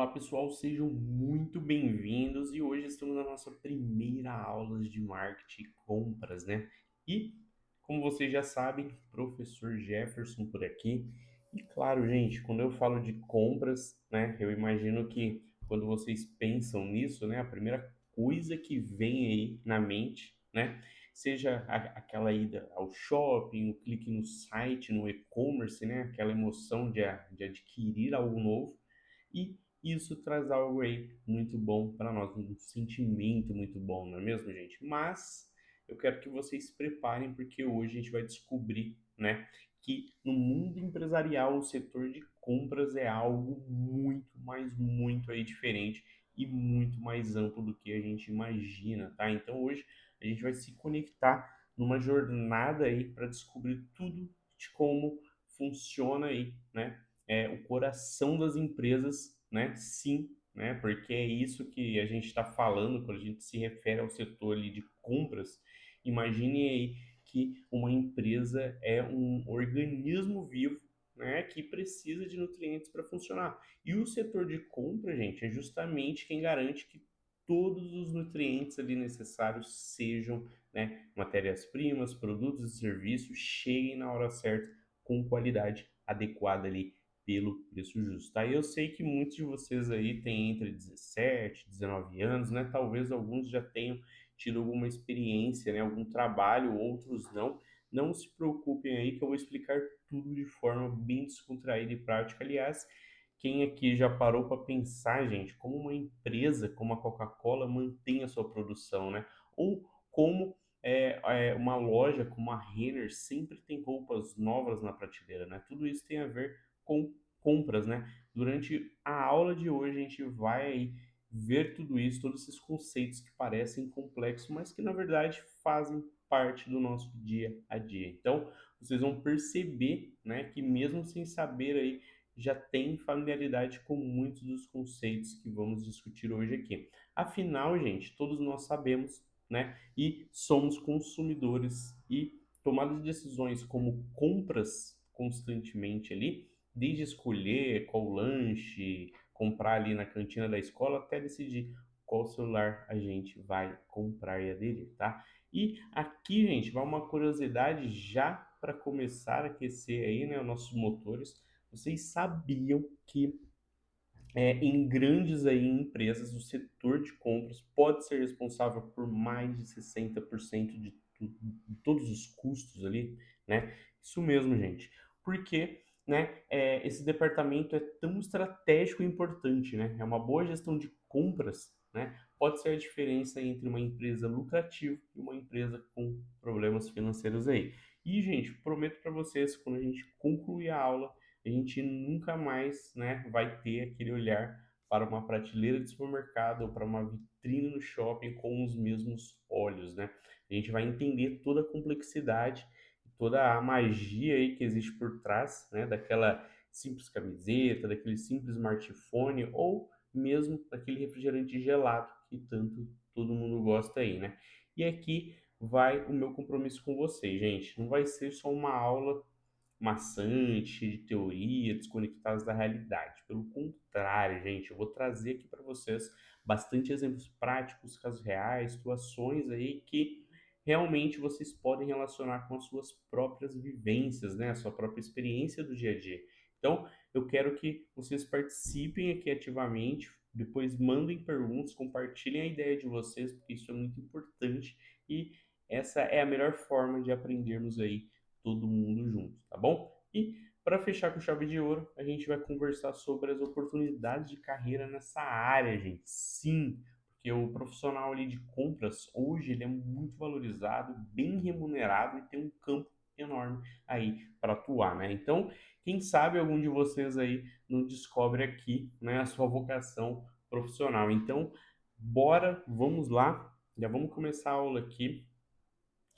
Olá pessoal, sejam muito bem-vindos e hoje estamos na nossa primeira aula de marketing e compras, né? E, como vocês já sabem, professor Jefferson por aqui. E claro, gente, quando eu falo de compras, né, eu imagino que quando vocês pensam nisso, né, a primeira coisa que vem aí na mente, né, seja aquela ida ao shopping, o clique no site, no e-commerce, né, aquela emoção de adquirir algo novo. E isso traz algo aí muito bom para nós, um sentimento muito bom, não é mesmo, gente? Mas eu quero que vocês se preparem, porque hoje a gente vai descobrir, né, que no mundo empresarial o setor de compras é algo muito, mas muito aí diferente e muito mais amplo do que a gente imagina, tá? Então hoje a gente vai se conectar numa jornada aí para descobrir tudo de como funciona aí, né? O coração das empresas, né? Sim, né? Porque é isso que a gente está falando quando a gente se refere ao setor ali de compras. Imagine aí que uma empresa é um organismo vivo, né? Que precisa de nutrientes para funcionar. E o setor de compra, gente, é justamente quem garante que todos os nutrientes ali necessários sejam, né, matérias-primas, produtos e serviços, cheguem na hora certa, com qualidade adequada ali pelo preço justo, tá? Eu sei que muitos de vocês aí têm entre 17, 19 anos, né? Talvez alguns já tenham tido alguma experiência, né? Algum trabalho, outros não. Não se preocupem aí que eu vou explicar tudo de forma bem descontraída e prática. Aliás, quem aqui já parou para pensar, gente, como uma empresa como a Coca-Cola mantém a sua produção, né? Ou como uma loja como a Renner sempre tem roupas novas na prateleira, né? Tudo isso tem a ver com compras, né? Durante a aula de hoje a gente vai ver tudo isso, todos esses conceitos que parecem complexos, mas que na verdade fazem parte do nosso dia a dia. Então, vocês vão perceber, né, que mesmo sem saber aí, já tem familiaridade com muitos dos conceitos que vamos discutir hoje aqui. Afinal, gente, todos nós sabemos, né, e somos consumidores e tomada de decisões como compras constantemente ali, desde escolher qual lanche comprar ali na cantina da escola até decidir qual celular a gente vai comprar e aderir, tá? E aqui, gente, vai uma curiosidade já para começar a aquecer aí, né, os nossos motores. Vocês sabiam que em grandes aí empresas, o setor de compras pode ser responsável por mais de 60% de todos os custos ali, né? Isso mesmo, gente. Porque, né, esse departamento é tão estratégico e importante, né? É uma boa gestão de compras, né? Pode ser a diferença entre uma empresa lucrativa e uma empresa com problemas financeiros aí. E, gente, prometo para vocês, quando a gente concluir a aula, a gente nunca mais, né, vai ter aquele olhar para uma prateleira de supermercado ou para uma vitrine no shopping com os mesmos olhos, né? A gente vai entender toda a complexidade, toda a magia aí que existe por trás, né, daquela simples camiseta, daquele simples smartphone ou mesmo daquele refrigerante gelado que tanto todo mundo gosta aí, né? E aqui vai o meu compromisso com vocês, gente. Não vai ser só uma aula maçante de teoria, desconectadas da realidade. Pelo contrário, gente, eu vou trazer aqui para vocês bastante exemplos práticos, casos reais, situações aí que realmente vocês podem relacionar com as suas próprias vivências, né, a sua própria experiência do dia a dia. Então, eu quero que vocês participem aqui ativamente, depois mandem perguntas, compartilhem a ideia de vocês, porque isso é muito importante e essa é a melhor forma de aprendermos aí todo mundo junto, tá bom? E para fechar com chave de ouro, a gente vai conversar sobre as oportunidades de carreira nessa área, gente. Sim, porque o profissional ali de compras hoje ele é muito valorizado, bem remunerado e tem um campo enorme aí para atuar, né? Então, quem sabe algum de vocês aí não descobre aqui, né, a sua vocação profissional. Então, bora, vamos lá. Já vamos começar a aula aqui.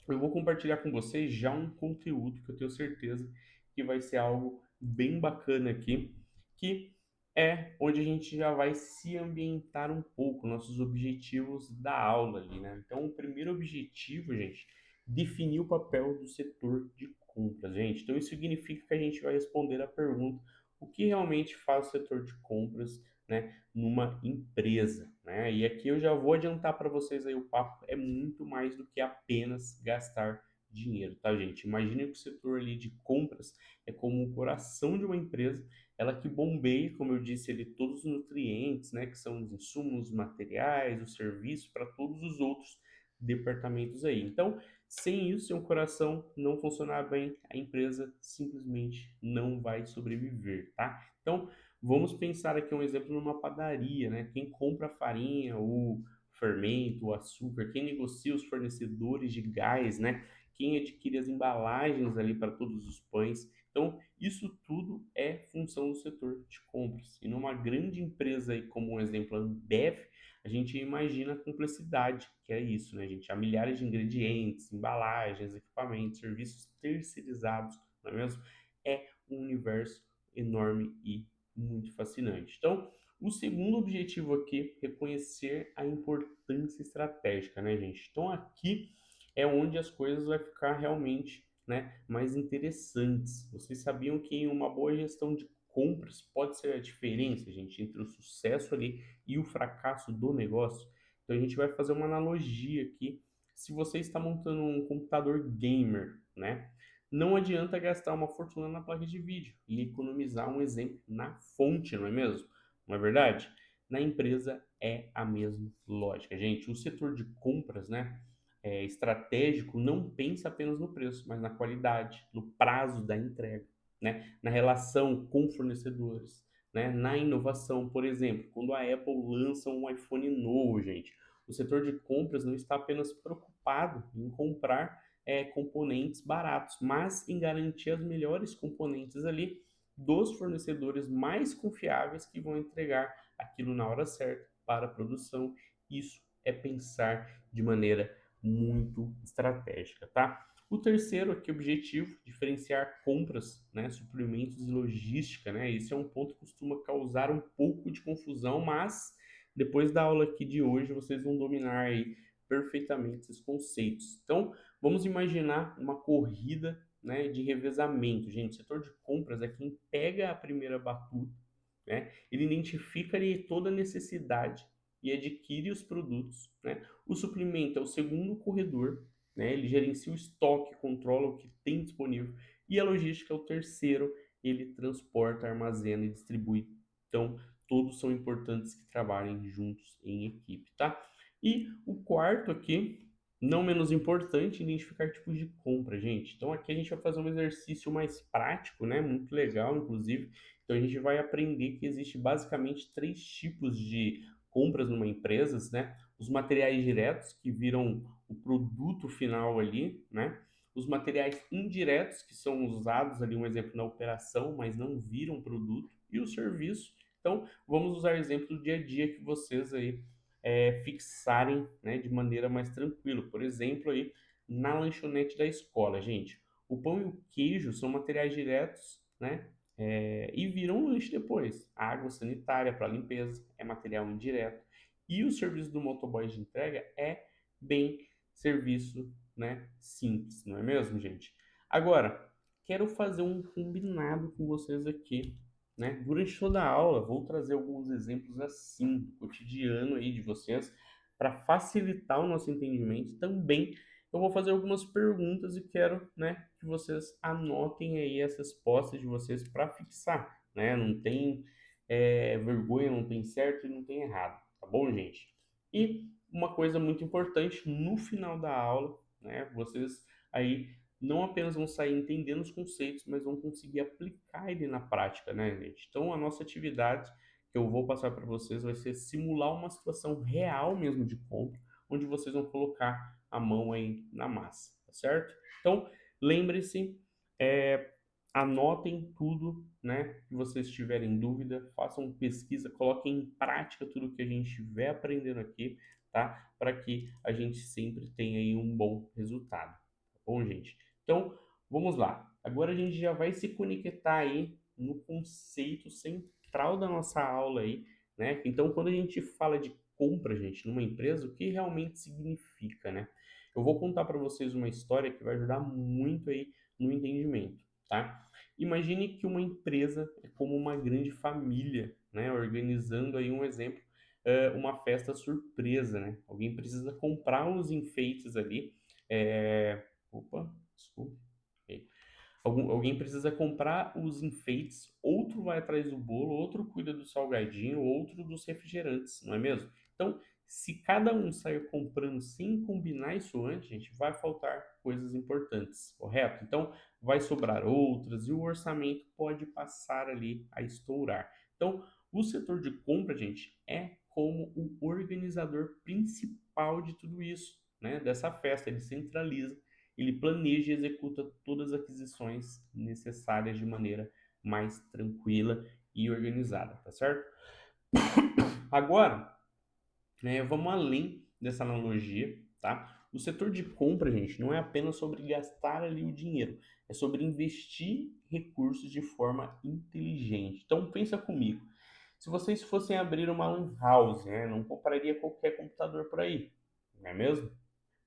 Eu vou compartilhar com vocês já um conteúdo que eu tenho certeza que vai ser algo bem bacana aqui, que é onde a gente já vai se ambientar um pouco, nossos objetivos da aula ali, né? Então, o primeiro objetivo, gente, definir o papel do setor de compras, gente. Então, isso significa que a gente vai responder a pergunta: o que realmente faz o setor de compras né, numa empresa, né? E aqui eu já vou adiantar para vocês aí o papo é muito mais do que apenas gastar dinheiro, tá, gente? Imagine que o setor ali de compras é como o coração de uma empresa, ela que bombeia, como eu disse ali, todos os nutrientes, né, que são os insumos, os materiais, os serviços para todos os outros departamentos aí. Então, sem isso, sem o coração não funcionar bem, a empresa simplesmente não vai sobreviver, tá? Então, vamos pensar aqui um exemplo numa padaria, né? Quem compra a farinha, o fermento, o açúcar, quem negocia os fornecedores de gás, né? Quem adquire as embalagens ali para todos os pães. Então, isso tudo é função do setor de compras. E numa grande empresa aí, como um exemplo a Ambev, a gente imagina a complexidade, que é isso, né, gente? Há milhares de ingredientes, embalagens, equipamentos, serviços terceirizados, não é mesmo? É um universo enorme e muito fascinante. Então, o segundo objetivo aqui é reconhecer a importância estratégica, né, gente? Então, aqui é onde as coisas vai ficar realmente, né, mais interessantes. Vocês sabiam que uma boa gestão de compras pode ser a diferença, gente, entre o sucesso ali e o fracasso do negócio? Então, a gente vai fazer uma analogia aqui. Se você está montando um computador gamer, né? Não adianta gastar uma fortuna na placa de vídeo e economizar um exemplo na fonte, não é mesmo? Não é verdade? Na empresa é a mesma lógica, gente. O setor de compras, né, estratégico não pensa apenas no preço, mas na qualidade, no prazo da entrega, né, na relação com fornecedores, né, na inovação. Por exemplo, quando a Apple lança um iPhone novo, gente, o setor de compras não está apenas preocupado em comprar componentes baratos, mas em garantir as melhores componentes ali dos fornecedores mais confiáveis que vão entregar aquilo na hora certa para a produção. Isso é pensar de maneira muito estratégica, tá? O terceiro aqui, objetivo, diferenciar compras, né, suprimentos e logística, né? Esse é um ponto que costuma causar um pouco de confusão, mas depois da aula aqui de hoje vocês vão dominar aí perfeitamente esses conceitos. Então, vamos imaginar uma corrida, né, de revezamento, gente. O setor de compras é quem pega a primeira batuta, né? Ele identifica ali toda a necessidade e adquire os produtos, né? O suplemento é o segundo corredor, né? Ele gerencia o estoque, controla o que tem disponível. E a logística é o terceiro, ele transporta, armazena e distribui. Então, todos são importantes que trabalhem juntos em equipe, tá? E o quarto aqui, não menos importante, identificar tipos de compra, gente. Então, aqui a gente vai fazer um exercício mais prático, né? Muito legal, inclusive. Então, a gente vai aprender que existe basicamente três tipos de compras numa empresa, né? Os materiais diretos, que viram o produto final ali, né? Os materiais indiretos, que são usados ali, um exemplo, na operação, mas não viram produto, e o serviço. Então, vamos usar exemplos do dia a dia que vocês aí fixarem, né, de maneira mais tranquila. Por exemplo, aí, na lanchonete da escola, gente, o pão e o queijo são materiais diretos, né? E viram um lanche depois. A água sanitária para limpeza é material indireto. E o serviço do motoboy de entrega é bem serviço, né, simples, não é mesmo, gente? Agora, quero fazer um combinado com vocês aqui, né? Durante toda a aula, vou trazer alguns exemplos assim, do cotidiano aí de vocês, para facilitar o nosso entendimento. Também eu vou fazer algumas perguntas e quero, né, que vocês anotem aí as respostas de vocês para fixar, né? Não tem vergonha, não tem certo e não tem errado, tá bom, gente? E uma coisa muito importante, no final da aula, né, vocês aí não apenas vão sair entendendo os conceitos, mas vão conseguir aplicar ele na prática, né, gente? Então, a nossa atividade que eu vou passar para vocês vai ser simular uma situação real mesmo de compra, onde vocês vão colocar a mão aí na massa, tá certo? Então, lembre-se, é, anotem tudo, né, que vocês tiverem dúvida, façam pesquisa, coloquem em prática tudo que a gente estiver aprendendo aqui, tá? Para que a gente sempre tenha aí um bom resultado, tá bom, gente? Então, vamos lá. Agora a gente já vai se conectar aí no conceito central da nossa aula aí, né? Então, quando a gente fala de compra, gente, numa empresa, o que realmente significa, né? Eu vou contar para vocês uma história que vai ajudar muito aí no entendimento, tá? Imagine que uma empresa é como uma grande família, né, organizando aí um exemplo, uma festa surpresa, né? Alguém precisa comprar os enfeites ali, opa, desculpa. Alguém precisa comprar os enfeites, outro vai atrás do bolo, outro cuida do salgadinho, outro dos refrigerantes, não é mesmo? Então, se cada um sair comprando sem combinar isso antes, gente, vai faltar coisas importantes, correto? Então, vai sobrar outras e o orçamento pode passar ali a estourar. Então, o setor de compra, gente, é como o organizador principal de tudo isso, né? Dessa festa, ele centraliza, ele planeja e executa todas as aquisições necessárias de maneira mais tranquila e organizada, tá certo? Agora, né, vamos além dessa analogia, tá? O setor de compra, gente, não é apenas sobre gastar ali o dinheiro, é sobre investir recursos de forma inteligente. Então, pensa comigo. Se vocês fossem abrir uma lan house, né, não compraria qualquer computador por aí, não é mesmo?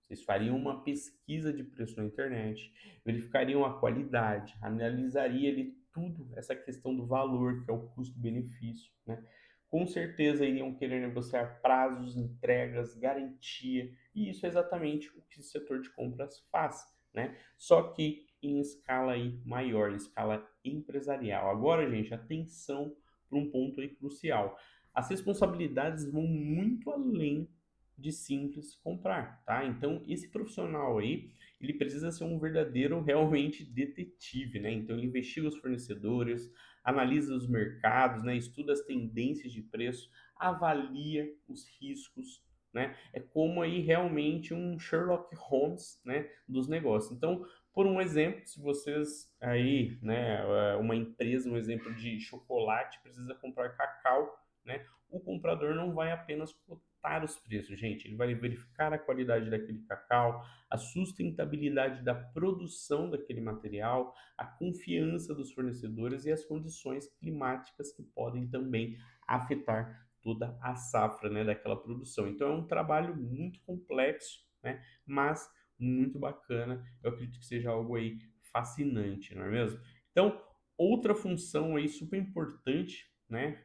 Vocês fariam uma pesquisa de preço na internet, verificariam a qualidade, analisaria ali tudo, essa questão do valor, que é o custo-benefício, né? Com certeza iriam querer negociar prazos, entregas, garantia, e isso é exatamente o que o setor de compras faz, né? Só que em escala aí maior, em escala empresarial. Agora, gente, atenção para um ponto aí crucial. As responsabilidades vão muito além de simples comprar, tá? Então, esse profissional aí, ele precisa ser um verdadeiro, realmente, detetive, né? Então, ele investiga os fornecedores, analisa os mercados, né? Estuda as tendências de preço, avalia os riscos, né? É como aí realmente um Sherlock Holmes, né, dos negócios. Então, por um exemplo, se vocês aí, né, uma empresa, um exemplo de chocolate, precisa comprar cacau, né? O comprador não vai apenas cotar os preços, gente, ele vai verificar a qualidade daquele cacau, a sustentabilidade da produção daquele material, a confiança dos fornecedores e as condições climáticas que podem também afetar toda a safra, né, daquela produção. Então é um trabalho muito complexo, né, mas muito bacana. Eu acredito que seja algo aí fascinante, não é mesmo? Então, outra função aí super importante, né,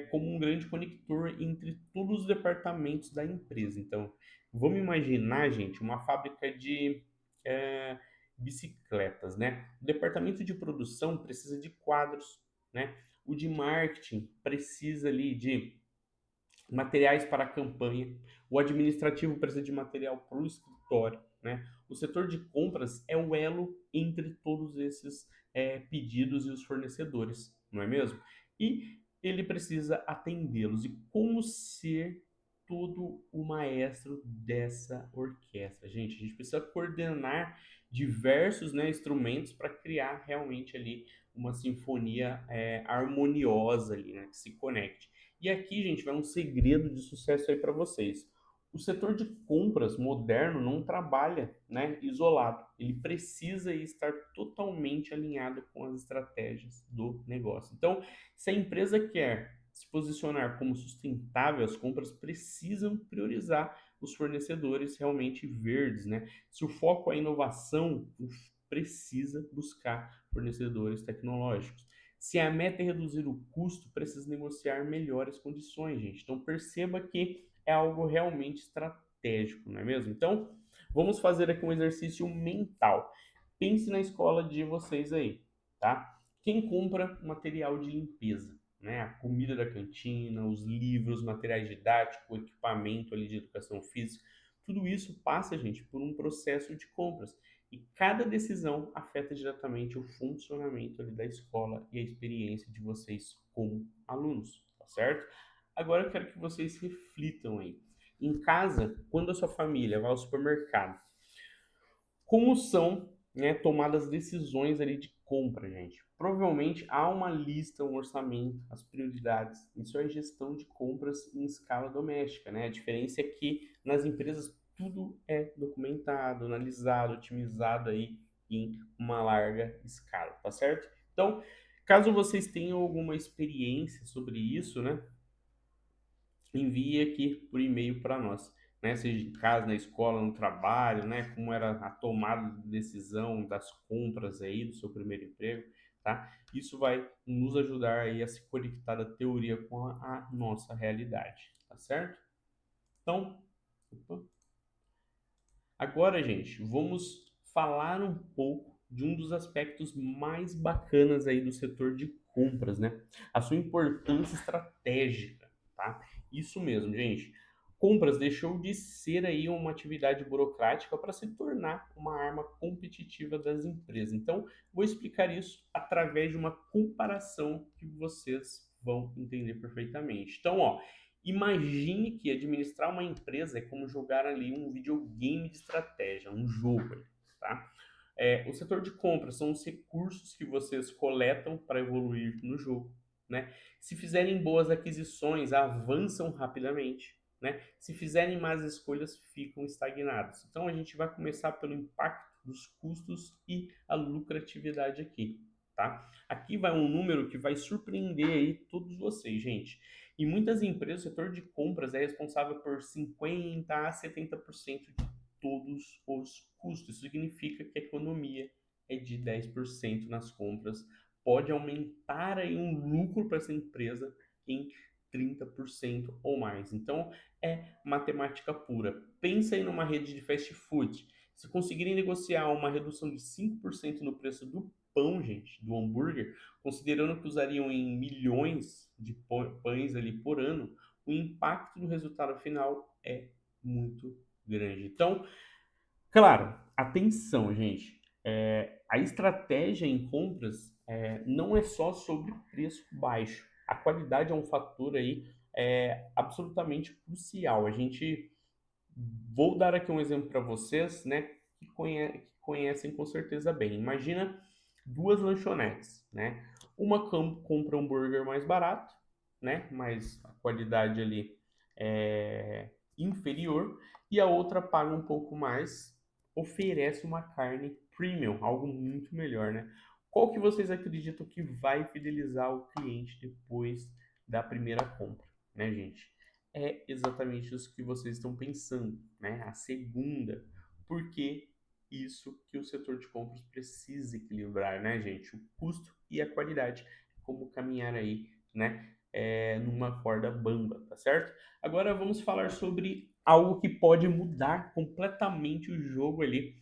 como um grande conector entre todos os departamentos da empresa. Então, vamos imaginar, gente, uma fábrica de é, bicicletas, né? O departamento de produção precisa de quadros, né? O de marketing precisa ali de materiais para a campanha, o administrativo precisa de material para o escritório, né? O setor de compras é o elo entre todos esses pedidos e os fornecedores, não é mesmo? E ele precisa atendê-los. E como ser todo o maestro dessa orquestra? Gente, a gente precisa coordenar diversos, né, instrumentos para criar realmente ali uma sinfonia harmoniosa ali, né, que se conecte. E aqui, gente, vai um segredo de sucesso aí para vocês. O setor de compras moderno não trabalha, né, isolado. Ele precisa estar totalmente alinhado com as estratégias do negócio. Então, se a empresa quer se posicionar como sustentável, as compras precisam priorizar os fornecedores realmente verdes, né? Se o foco é inovação, precisa buscar fornecedores tecnológicos. Se a meta é reduzir o custo, precisa negociar melhores condições, gente. Então perceba que é algo realmente estratégico, não é mesmo? Então, vamos fazer aqui um exercício mental. Pense na escola de vocês aí, tá? Quem compra material de limpeza, né? A comida da cantina, os livros, materiais didáticos, o equipamento ali de educação física, tudo isso passa, gente, por um processo de compras. E cada decisão afeta diretamente o funcionamento ali da escola e a experiência de vocês como alunos, tá certo? Agora eu quero que vocês reflitam aí. Em casa, quando a sua família vai ao supermercado, como são, né, tomadas decisões ali de compra, gente? Provavelmente há uma lista, um orçamento, as prioridades. Isso é gestão de compras em escala doméstica, né? A diferença é que nas empresas tudo é documentado, analisado, otimizado aí em uma larga escala, tá certo? Então, caso vocês tenham alguma experiência sobre isso, né? Envie aqui por e-mail para nós, né? Seja em casa, na escola, no trabalho, né? Como era a tomada de decisão das compras aí do seu primeiro emprego. tá? Isso vai nos ajudar aí a se conectar da teoria com a nossa realidade, tá certo? Então, opa. Agora, gente, vamos falar um pouco de um dos aspectos mais bacanas aí do setor de compras, né? A sua importância estratégica, tá? Isso mesmo, gente. Compras deixou de ser aí uma atividade burocrática para se tornar uma arma competitiva das empresas. Então, vou explicar isso através de uma comparação que vocês vão entender perfeitamente. Então, ó, imagine que administrar uma empresa é como jogar ali um videogame de estratégia, um jogo, tá? O setor de compras são os recursos que vocês coletam para evoluir no jogo, né? Se fizerem boas aquisições, avançam rapidamente, né? Se fizerem más escolhas, ficam estagnados. Então a gente vai começar pelo impacto dos custos e a lucratividade aqui, tá? Aqui vai um número que vai surpreender aí todos vocês, gente. Em muitas empresas, o setor de compras é responsável por 50 a 70% de todos os custos. Isso significa que a economia é de 10% nas compras. Pode aumentar aí um lucro para essa empresa em 30% ou mais. Então, é matemática pura. Pensa aí numa rede de fast food. Se conseguirem negociar uma redução de 5% no preço do pão, gente, do hambúrguer, considerando que usariam em milhões de pães ali por ano, o impacto do resultado final é muito grande. Então, claro, atenção, gente. A estratégia em compras não é só sobre preço baixo. A qualidade é um fator aí absolutamente crucial. A gente vou dar aqui um exemplo para vocês, né, que conhecem com certeza bem. Imagina duas lanchonetes, né? Uma compra um hambúrguer mais barato, né, mas a qualidade ali é inferior, e a outra paga um pouco mais, oferece uma carne premium, algo muito melhor, né? Qual que vocês acreditam que vai fidelizar o cliente depois da primeira compra, né, gente? É exatamente isso que vocês estão pensando, né? A segunda, porque isso que o setor de compras precisa equilibrar, né, gente? O custo e a qualidade, como caminhar aí, né? Numa corda bamba, tá certo? Agora vamos falar sobre algo que pode mudar completamente o jogo ali,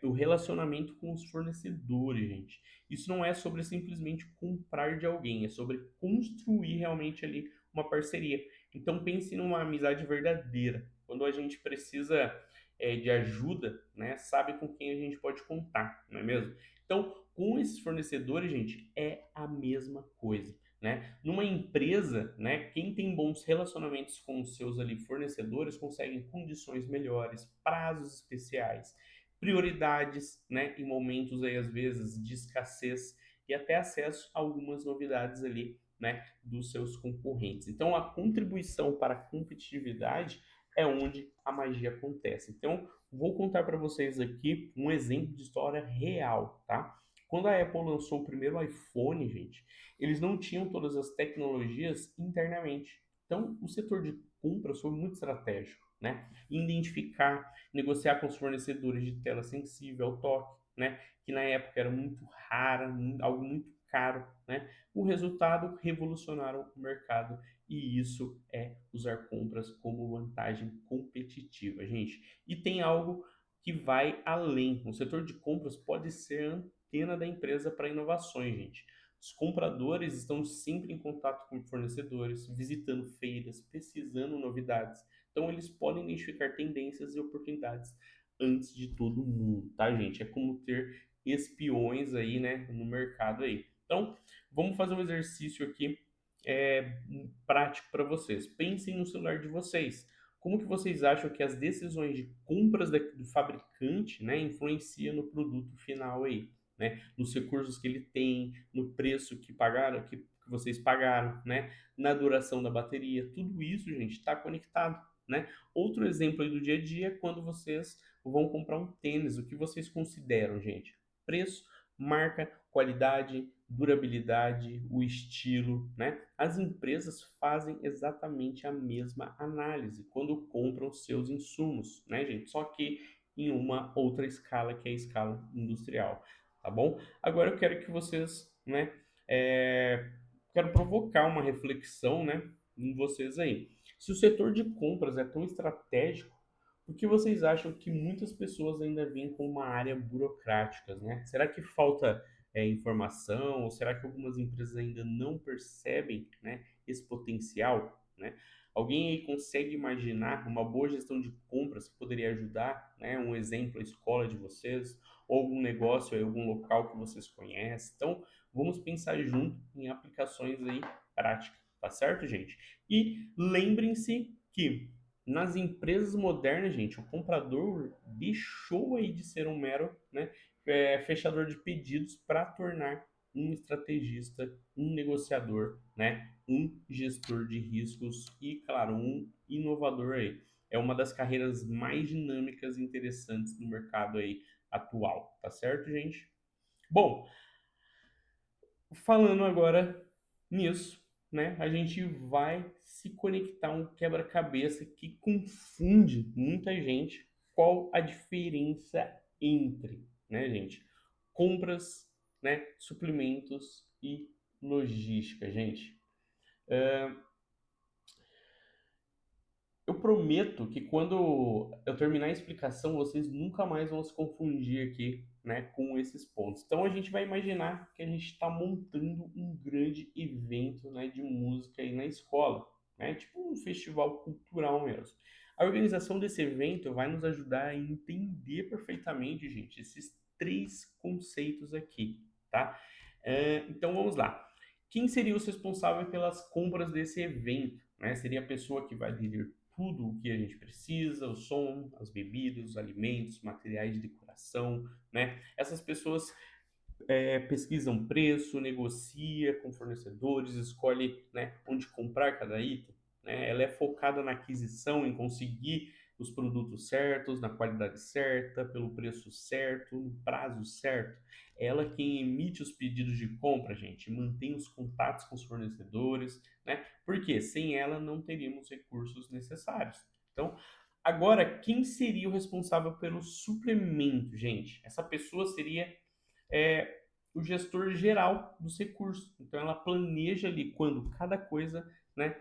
o relacionamento com os fornecedores, gente. Isso não é sobre simplesmente comprar de alguém, é sobre construir realmente ali uma parceria. Então pense numa amizade verdadeira. Quando a gente precisa de ajuda, né, sabe com quem a gente pode contar, não é mesmo? Então, com esses fornecedores, gente, é a mesma coisa, né? Numa empresa, né, quem tem bons relacionamentos com os seus ali fornecedores conseguem condições melhores, prazos especiais, prioridades, né, em momentos aí às vezes de escassez e até acesso a algumas novidades ali, né, dos seus concorrentes. Então, a contribuição para a competitividade é onde a magia acontece. Então, vou contar para vocês aqui um exemplo de história real, tá? Quando a Apple lançou o primeiro iPhone, gente, eles não tinham todas as tecnologias internamente. Então, o setor de compras foi muito estratégico, né? Identificar, negociar com os fornecedores de tela sensível ao toque, né? Que na época era muito rara, algo muito caro, né? O resultado, revolucionaram o mercado, e isso é usar compras como vantagem competitiva, gente. E tem algo que vai além. O setor de compras pode ser a antena da empresa para inovações, gente. Os compradores estão sempre em contato com fornecedores, visitando feiras, pesquisando novidades. Então, eles podem identificar tendências e oportunidades antes de todo mundo, tá, gente? É como ter espiões aí, né, no mercado aí. Então, vamos fazer um exercício aqui prático para vocês. Pensem no celular de vocês. Como que vocês acham que as decisões de compras do fabricante, né, influenciam no produto final aí, né? Nos recursos que ele tem, no preço que pagaram, que vocês pagaram, né? Na duração da bateria, tudo isso, gente, está conectado, né? Outro exemplo aí do dia a dia é quando vocês vão comprar um tênis, o que vocês consideram, gente? Preço, marca, qualidade, durabilidade, o estilo, né? As empresas fazem exatamente a mesma análise quando compram seus insumos, né, gente? Só que em uma outra escala, que é a escala industrial, tá bom? Agora eu quero que vocês né? É, quero provocar uma reflexão, né, em vocês aí. Se o setor de compras é tão estratégico, por que vocês acham que muitas pessoas ainda veem como uma área burocrática, né? Será que falta informação? Ou será que algumas empresas ainda não percebem, né, esse potencial, né? Alguém aí consegue imaginar uma boa gestão de compras que poderia ajudar, né? Um exemplo, a escola de vocês, ou algum negócio, aí, algum local que vocês conhecem. Então, vamos pensar junto em aplicações aí práticas, tá certo, gente? E lembrem-se que nas empresas modernas, gente, o comprador deixou aí de ser um mero, né, fechador de pedidos para tornar um estrategista, um negociador, né, um gestor de riscos e, claro, um inovador aí. É uma das carreiras mais dinâmicas e interessantes do mercado aí atual, tá certo, gente? Bom, falando agora nisso, né, a gente vai se conectar a um quebra-cabeça que confunde muita gente. Qual a diferença entre, né, gente, compras, né, suplementos e logística, gente? Eu prometo que quando eu terminar a explicação, vocês nunca mais vão se confundir aqui, né, com esses pontos. Então a gente vai imaginar que a gente está montando um grande evento, né, de música aí na escola, né, tipo um festival cultural mesmo. A organização desse evento vai nos ajudar a entender perfeitamente, gente, esses três conceitos aqui, tá? Então vamos lá. Quem seria os responsáveis pelas compras desse evento? Né? Seria a pessoa que vai adquirir tudo o que a gente precisa, o som, as bebidas, os alimentos, materiais de decoração, né? Essas pessoas pesquisam preço, negocia com fornecedores, escolhe, né, onde comprar cada item, né? Ela é focada na aquisição, em conseguir os produtos certos, na qualidade certa, pelo preço certo, no prazo certo. Ela quem emite os pedidos de compra, gente, mantém os contatos com os fornecedores, né? Porque sem ela não teríamos recursos necessários. Então, agora, quem seria o responsável pelo suplemento, gente? Essa pessoa seria é, o gestor geral dos recursos. Então, ela planeja ali quando cada coisa, né,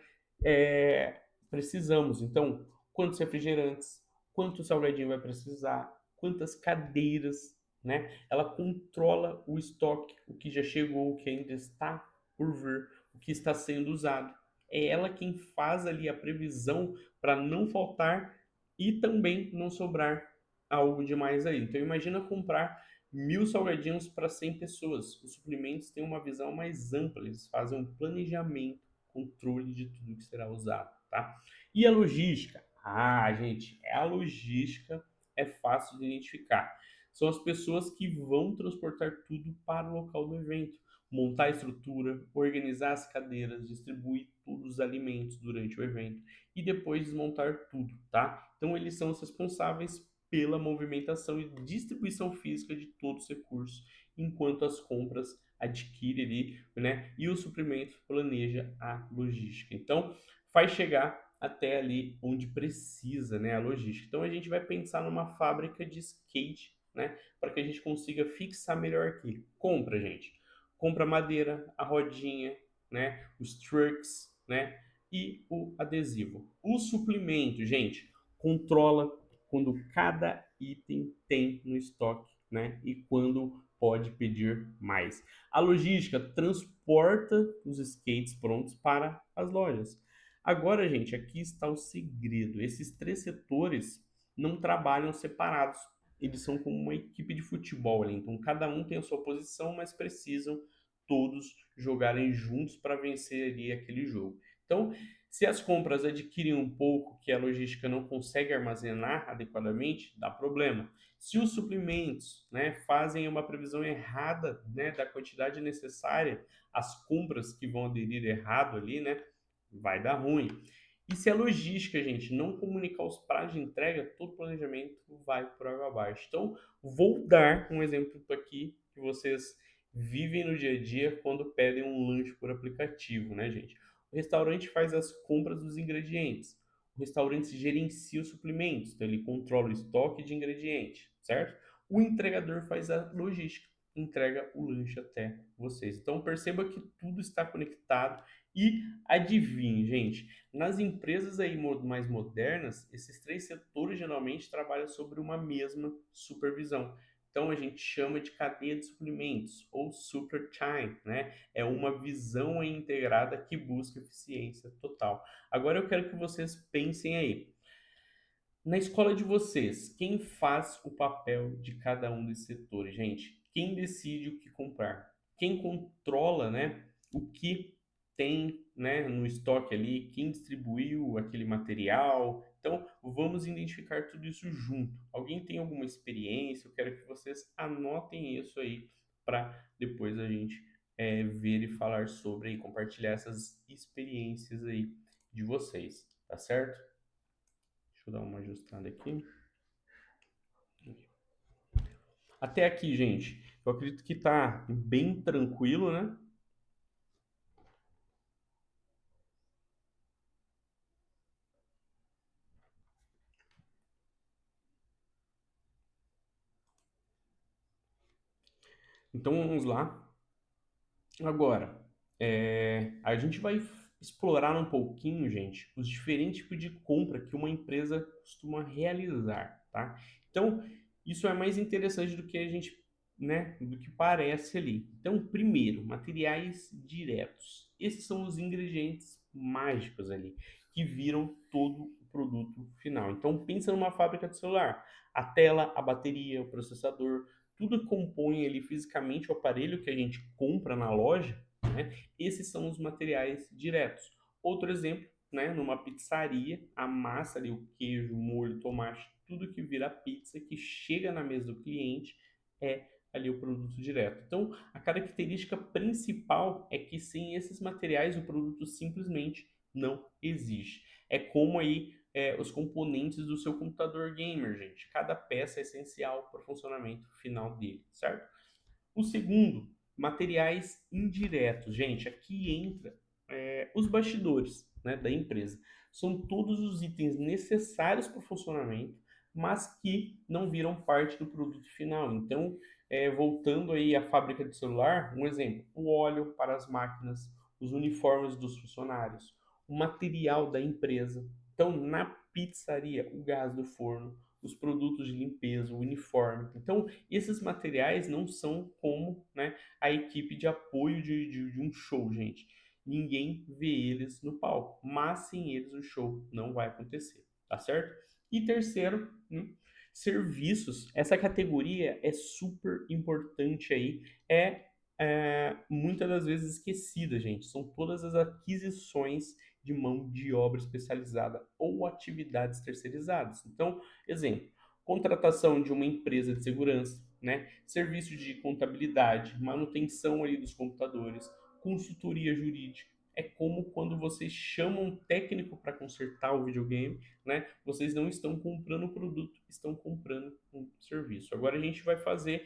precisamos. Então, quantos refrigerantes, quanto salgadinho vai precisar, quantas cadeiras, né? Ela controla o estoque, o que já chegou, o que ainda está por vir, o que está sendo usado. É ela quem faz ali a previsão para não faltar e também não sobrar algo demais aí. Então, imagina comprar 1.000 salgadinhos para 100 pessoas. Os suplementos têm uma visão mais ampla, eles fazem um planejamento, controle de tudo que será usado, tá? E a logística? Ah, gente, a logística é fácil de identificar. São as pessoas que vão transportar tudo para o local do evento, montar a estrutura, organizar as cadeiras, distribuir todos os alimentos durante o evento e depois desmontar tudo, tá? Então eles são os responsáveis pela movimentação e distribuição física de todos os recursos, enquanto as compras adquire ali, né? E o suprimento planeja a logística. Então, faz chegar até ali onde precisa, né, a logística. Então, a gente vai pensar numa fábrica de skate, né, para que a gente consiga fixar melhor aqui. Compra, gente. Compra madeira, a rodinha, né, os trucks, né, e o adesivo. O suplemento, gente, controla quando cada item tem no estoque, né? E quando pode pedir mais. A logística transporta os skates prontos para as lojas. Agora, gente, aqui está o segredo. Esses três setores não trabalham separados. Eles são como uma equipe de futebol ali. Então, cada um tem a sua posição, mas precisam todos jogarem juntos para vencer ali aquele jogo. Então, se as compras adquirem um pouco que a logística não consegue armazenar adequadamente, dá problema. Se os suplementos, né, fazem uma previsão errada, né, da quantidade necessária, as compras que vão aderir errado ali, né, vai dar ruim. E se a logística, gente, não comunicar os prazos de entrega, todo o planejamento vai por água abaixo. Então, vou dar um exemplo aqui que vocês vivem no dia a dia quando pedem um lanche por aplicativo, né, gente? O restaurante faz as compras dos ingredientes. O restaurante gerencia os suplementos, então ele controla o estoque de ingredientes, certo? O entregador faz a logística. entrega o lanche até vocês. Então perceba que tudo está conectado e adivinhe, gente, nas empresas aí mais modernas, esses três setores geralmente trabalham sobre uma mesma supervisão. Então a gente chama de cadeia de suprimentos ou super chain, né? É uma visão aí integrada que busca eficiência total. Agora eu quero que vocês pensem aí. Na escola de vocês, quem faz o papel de cada um desses setores, gente? Quem decide o que comprar? Quem controla, né, o que tem, né, no estoque ali? Quem distribuiu aquele material? Então, vamos identificar tudo isso junto. Alguém tem alguma experiência? Eu quero que vocês anotem isso aí para depois a gente ver e falar sobre e compartilhar essas experiências aí de vocês, tá certo? Deixa eu dar uma ajustada aqui. Até aqui, gente, eu acredito que tá bem tranquilo, né? Então vamos lá. Agora, a gente vai explorar um pouquinho, gente, os diferentes tipos de compra que uma empresa costuma realizar, tá? Então, isso é mais interessante do que a gente, né, do que parece ali. Então, primeiro, materiais diretos. Esses são os ingredientes mágicos ali, que viram todo o produto final. Então, pensa numa fábrica de celular. A tela, a bateria, o processador, tudo que compõe ali fisicamente o aparelho que a gente compra na loja, né? Esses são os materiais diretos. Outro exemplo, né? Numa pizzaria, a massa ali, o queijo, o molho, o tomate, tudo que vira pizza, que chega na mesa do cliente, é ali o produto direto. Então, a característica principal é que sem esses materiais o produto simplesmente não existe. É como aí os componentes do seu computador gamer, gente. Cada peça é essencial para o funcionamento final dele, certo? O segundo, materiais indiretos. Gente, aqui entra os bastidores, né, da empresa. São todos os itens necessários para o funcionamento, mas que não viram parte do produto final. Então, voltando aí à fábrica de celular, um exemplo, o óleo para as máquinas, os uniformes dos funcionários, o material da empresa. Então, na pizzaria, o gás do forno, os produtos de limpeza, o uniforme. Então, esses materiais não são como, né, a equipe de apoio de um show, gente. Ninguém vê eles no palco, mas sem eles o show não vai acontecer, tá certo? E terceiro, serviços. Essa categoria é super importante aí, muitas das vezes esquecida, gente. São todas as aquisições de mão de obra especializada ou atividades terceirizadas. Então, exemplo, contratação de uma empresa de segurança, né? Serviço de contabilidade, manutenção ali dos computadores, consultoria jurídica. É como quando vocês chamam um técnico para consertar o videogame, né? Vocês não estão comprando o produto, estão comprando um serviço. Agora a gente vai fazer,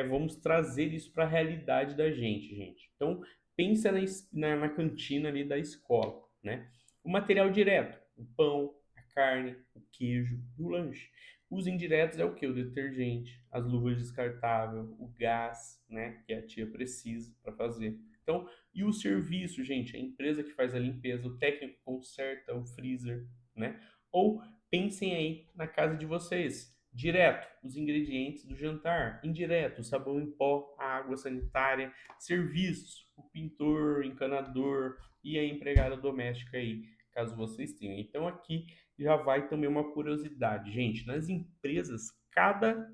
vamos trazer isso para a realidade da gente, gente. Então pensa na cantina ali da escola, né? O material direto, o pão, a carne, o queijo e o lanche. Os indiretos é o que? O detergente, as luvas descartáveis, o gás, né? Que a tia precisa para fazer. Então, e o serviço, gente? A empresa que faz a limpeza, o técnico que conserta o freezer, né? Ou pensem aí na casa de vocês. Direto, os ingredientes do jantar. Indireto, o sabão em pó, a água sanitária. Serviços, o pintor, o encanador e a empregada doméstica aí, caso vocês tenham. Então aqui já vai também uma curiosidade, gente. Nas empresas, cada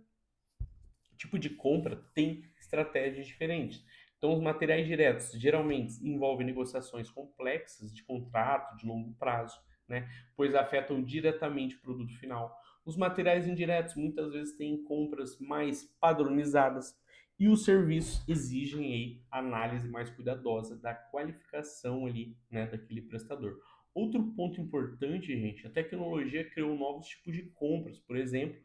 tipo de compra tem estratégias diferentes. Então, os materiais diretos geralmente envolvem negociações complexas de contrato de longo prazo, né? Pois afetam diretamente o produto final. Os materiais indiretos muitas vezes têm compras mais padronizadas e os serviços exigem aí análise mais cuidadosa da qualificação ali, né, daquele prestador. Outro ponto importante, gente, a tecnologia criou novos tipos de compras, por exemplo,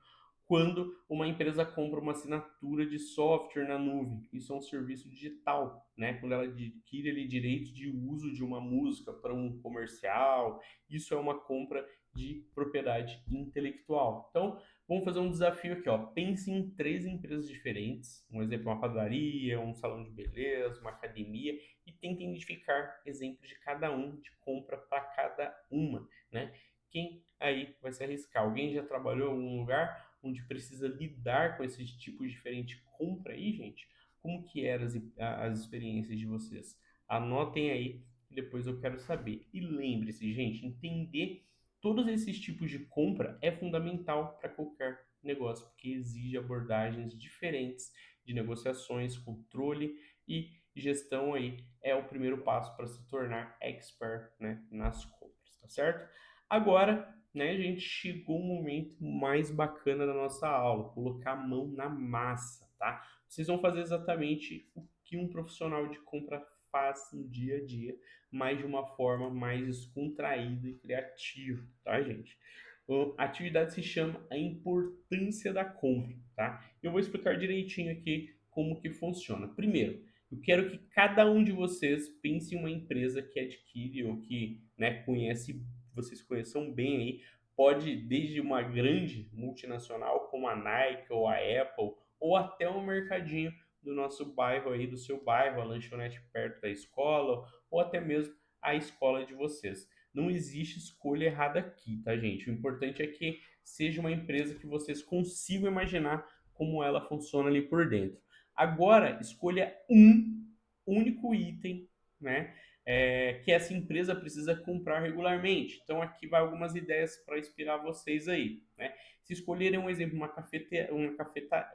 quando uma empresa compra uma assinatura de software na nuvem. Isso é um serviço digital, né? Quando ela adquire ali direitos de uso de uma música para um comercial, isso é uma compra de propriedade intelectual. Então, Vamos fazer um desafio aqui, ó. Pense em 3 empresas diferentes, um exemplo, uma padaria, um salão de beleza, uma academia, e tente identificar exemplos de cada um, de compra para cada uma, né? Quem aí vai se arriscar? Alguém já trabalhou em algum lugar onde precisa lidar com esses tipos diferentes de compra aí, gente? Como que eram as experiências de vocês? Anotem aí, que depois eu quero saber. E lembre-se, gente, entender todos esses tipos de compra é fundamental para qualquer negócio, porque exige abordagens diferentes de negociações, controle e gestão aí é o primeiro passo para se tornar expert, né, nas compras, tá certo? Agora, né, a gente chegou um momento mais bacana da nossa aula, colocar a mão na massa, tá? Vocês vão fazer exatamente o que um profissional de compra faz no dia a dia, mas de uma forma mais descontraída e criativa, tá, gente? A atividade se chama A Importância da Compra, tá? Eu vou explicar direitinho aqui como que funciona. Primeiro, eu quero que cada um de vocês pense em uma empresa que adquire ou que, né, conhece, vocês conheçam bem aí, pode desde uma grande multinacional como a Nike ou a Apple, ou até um mercadinho do nosso bairro aí, do seu bairro, a lanchonete perto da escola, ou até mesmo a escola de vocês. Não existe escolha errada aqui, tá, gente? O importante é que seja uma empresa que vocês consigam imaginar como ela funciona ali por dentro. Agora, escolha um único item, né? Que essa empresa precisa comprar regularmente. Então, aqui vai algumas ideias para inspirar vocês aí, né? Se escolherem um exemplo,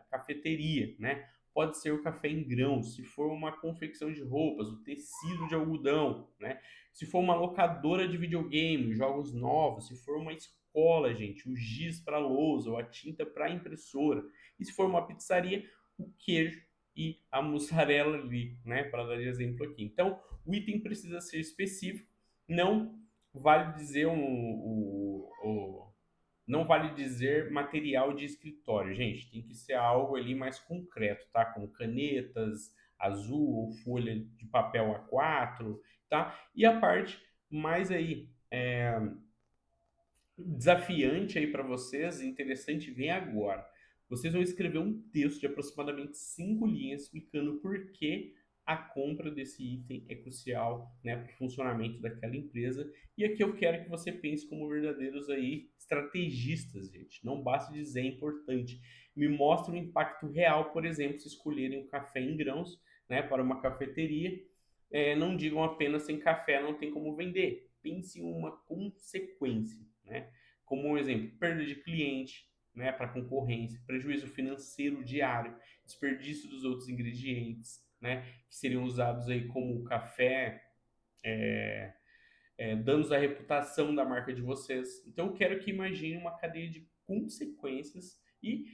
cafeteria, né? Pode ser o café em grãos, se for uma confecção de roupas, o tecido de algodão, né? Se for uma locadora de videogame, jogos novos, se for uma escola, gente, o giz para lousa ou a tinta para impressora. E se for uma pizzaria, o queijo e a mussarela ali, né, para dar de exemplo aqui. Então, o item precisa ser específico, não vale dizer não vale dizer material de escritório, gente. Tem que ser algo ali mais concreto, tá? Como canetas, azul ou folha de papel A4, tá? E a parte mais aí desafiante aí para vocês, interessante, vem agora. Vocês vão escrever um texto de aproximadamente 5 linhas explicando por que a compra desse item é crucial, né, para o funcionamento daquela empresa. E aqui eu quero que você pense como verdadeiros aí estrategistas, gente. Não basta dizer é importante. Me mostre um impacto real, por exemplo, se escolherem um café em grãos, né, para uma cafeteria. Não digam apenas sem café não tem como vender. Pense em uma consequência, né? Como um exemplo, perda de cliente, né, para concorrência, prejuízo financeiro diário, desperdício dos outros ingredientes, né, que seriam usados aí como café, danos à reputação da marca de vocês. Então, eu quero que imagine uma cadeia de consequências e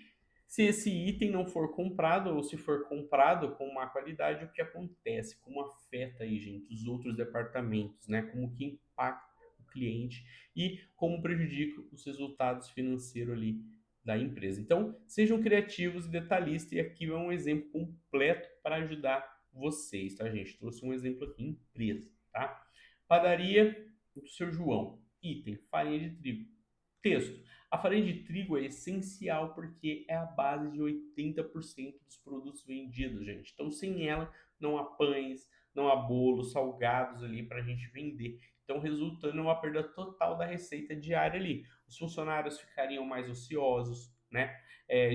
se esse item não for comprado ou se for comprado com má qualidade, o que acontece? Como afeta aí, gente, os outros departamentos, né? Como que impacta o cliente e como prejudica os resultados financeiros ali da empresa. Então, sejam criativos e detalhistas e aqui é um exemplo completo para ajudar vocês, tá, gente? Trouxe um exemplo aqui, empresa, tá? Padaria do seu João. Item, farinha de trigo. Texto. A farinha de trigo é essencial porque é a base de 80% dos produtos vendidos, gente. Então, sem ela, não há pães, não há bolos, salgados ali para a gente vender. Então, resultando em uma perda total da receita diária ali. Os funcionários ficariam mais ociosos, né?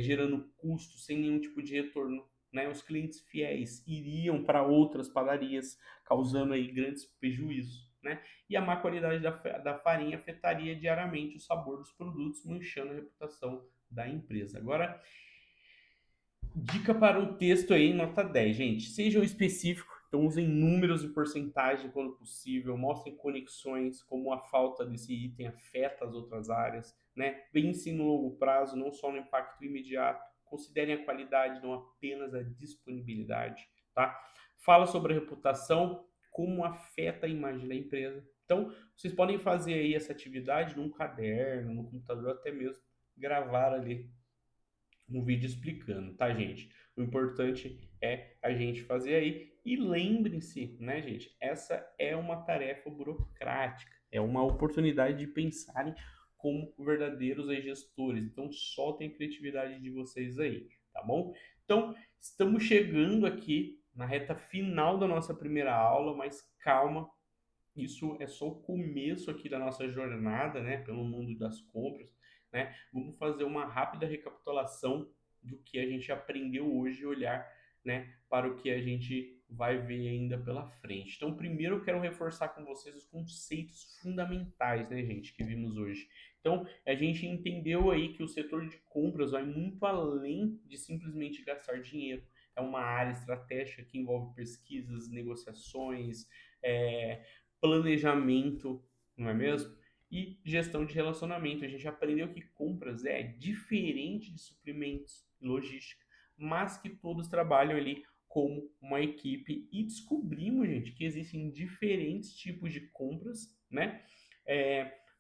Gerando custos sem nenhum tipo de retorno. Né? Os clientes fiéis iriam para outras padarias, causando aí grandes prejuízos. Né? E a má qualidade da farinha afetaria diariamente o sabor dos produtos, manchando a reputação da empresa. Agora, dica para um texto aí, nota 10, gente. Sejam específicos, então usem números e porcentagem quando possível, mostrem conexões, como a falta desse item afeta as outras áreas, né? Pense no longo prazo, não só no impacto imediato. Considerem a qualidade, não apenas a disponibilidade, tá? Fala sobre a reputação, como afeta a imagem da empresa. Então, vocês podem fazer aí essa atividade num caderno, no computador, até mesmo gravar ali um vídeo explicando, tá, gente? O importante é a gente fazer aí. E lembre-se, né, gente? Essa é uma tarefa burocrática. É uma oportunidade de pensarem como verdadeiros aí gestores. Então, soltem a criatividade de vocês aí, tá bom? Então, estamos chegando aqui na reta final da nossa primeira aula, mas calma, isso é só o começo aqui da nossa jornada, né, pelo mundo das compras, né? Vamos fazer uma rápida recapitulação do que a gente aprendeu hoje e olhar, né, para o que a gente vai ver ainda pela frente. Então, primeiro eu quero reforçar com vocês os conceitos fundamentais, né, gente, que vimos hoje. Então, a gente entendeu aí que o setor de compras vai muito além de simplesmente gastar dinheiro. É uma área estratégica que envolve pesquisas, negociações, é, planejamento, não é mesmo? E gestão de relacionamento. A gente aprendeu que compras é diferente de suprimentos e logística, mas que todos trabalham ali como uma equipe e descobrimos, gente, que existem diferentes tipos de compras, né?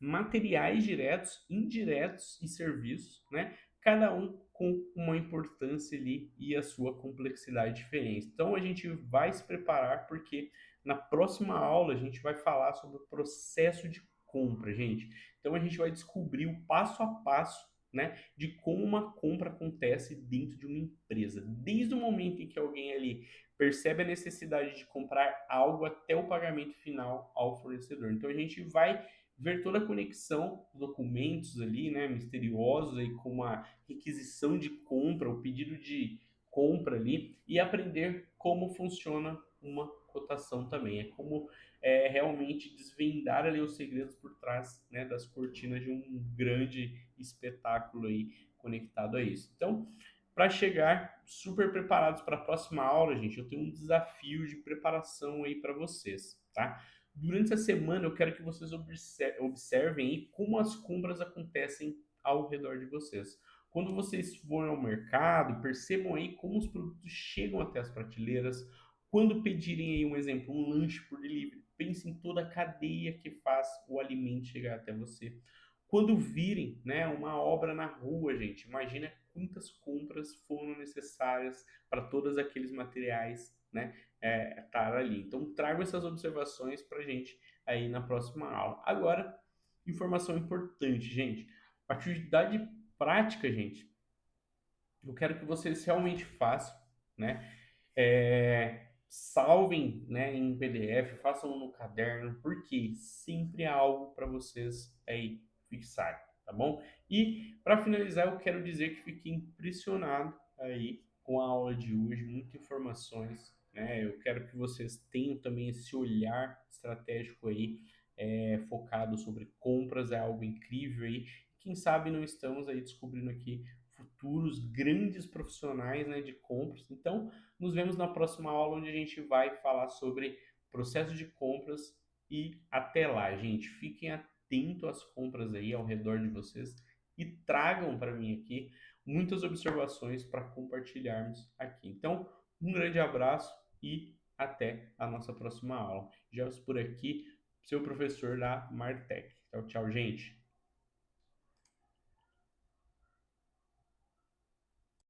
Materiais diretos, indiretos e serviços, né? Cada um com uma importância ali e a sua complexidade diferente. Então a gente vai se preparar porque na próxima aula, a gente vai falar sobre o processo de compra, gente. Então, a gente vai descobrir o passo a passo, né, de como uma compra acontece dentro de uma empresa. Desde o momento em que alguém ali percebe a necessidade de comprar algo até o pagamento final ao fornecedor. Então, a gente vai ver toda a conexão dos documentos ali, né, misteriosos aí com uma requisição de compra, o pedido de compra ali e aprender como funciona uma cotação também. É como realmente desvendar ali os segredos por trás, né, das cortinas de um grande espetáculo aí conectado a isso. Então, para chegar super preparados para a próxima aula, gente, eu tenho um desafio de preparação aí para vocês, tá? Durante a semana eu quero que vocês observem aí como as compras acontecem ao redor de vocês. Quando vocês forem ao mercado, percebam aí como os produtos chegam até as prateleiras. Quando pedirem aí um exemplo, um lanche por delivery, pense em toda a cadeia que faz o alimento chegar até você. Quando virem, né, uma obra na rua, gente, imagina quantas compras foram necessárias para todos aqueles materiais, né, estar ali. Então, trago essas observações para gente aí na próxima aula. Agora, informação importante, gente. Atividade prática, gente. Eu quero que vocês realmente façam, né? Salvem, né, em PDF, façam no caderno, porque sempre há algo para vocês aí fixar, tá bom? E para finalizar, eu quero dizer que fiquei impressionado aí com a aula de hoje, muitas informações, né? Eu quero que vocês tenham também esse olhar estratégico aí, focado sobre compras, é algo incrível aí. Quem sabe não estamos aí descobrindo aqui futuros grandes profissionais, né, de compras. Então, nos vemos na próxima aula, onde a gente vai falar sobre processo de compras. E até lá, gente, fiquem atentos às compras aí ao redor de vocês e tragam para mim aqui muitas observações para compartilharmos aqui. Então, um grande abraço e até a nossa próxima aula. Já por aqui, seu professor da Martech. Tchau, tchau, gente.